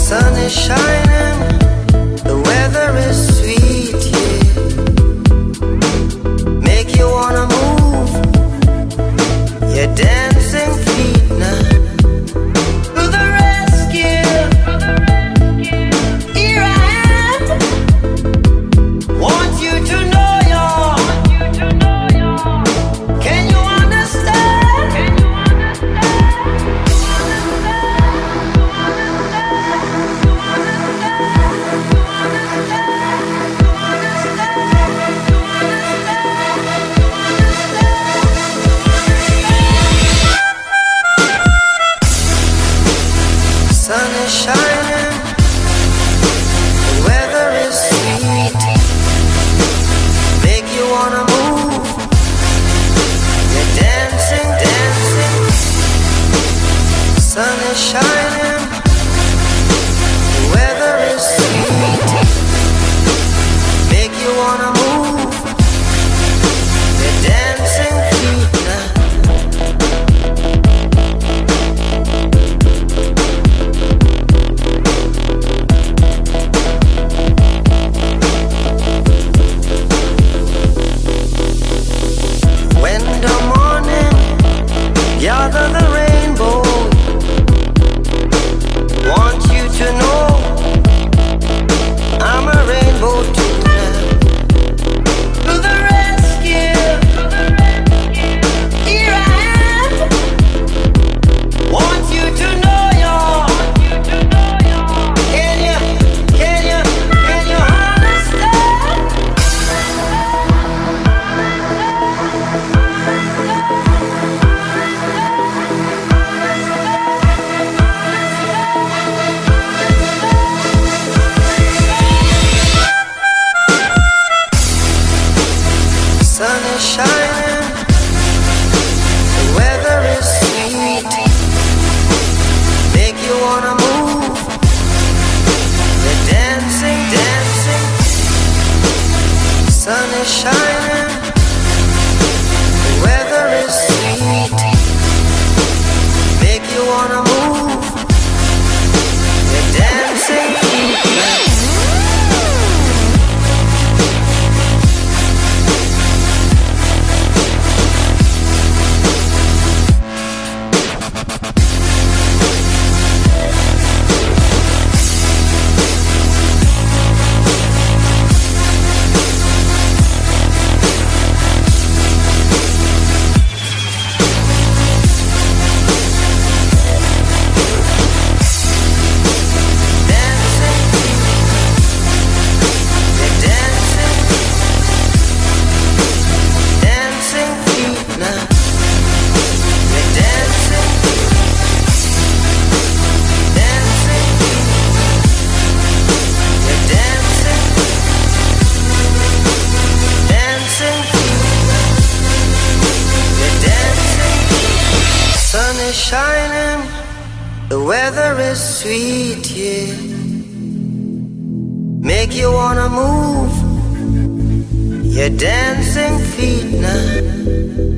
Sun is shining, the weather is sweet, yeah. Make you wanna move your dancing feet now. To the rescue, here I am. Want you to know can you understand? Sun is shining, the weather is sweet. Make you wanna move, you're dancing, dancing. Sun is shining, the weather is sweet. Make you wanna move, you're dancing feet now. When the morning gather the rainbow, want you to know I'm a rainbow too now. To the rescue, here I am. Want you to know can you understand? Sun is shining, the weather is sweet. Make you wanna move, you're dancing, dancing. Sun is shining, the weather is sweet. Make you wanna move, you're dancing. Sun is shining, the weather is sweet, yeah. Make you wanna move your dancing feet now.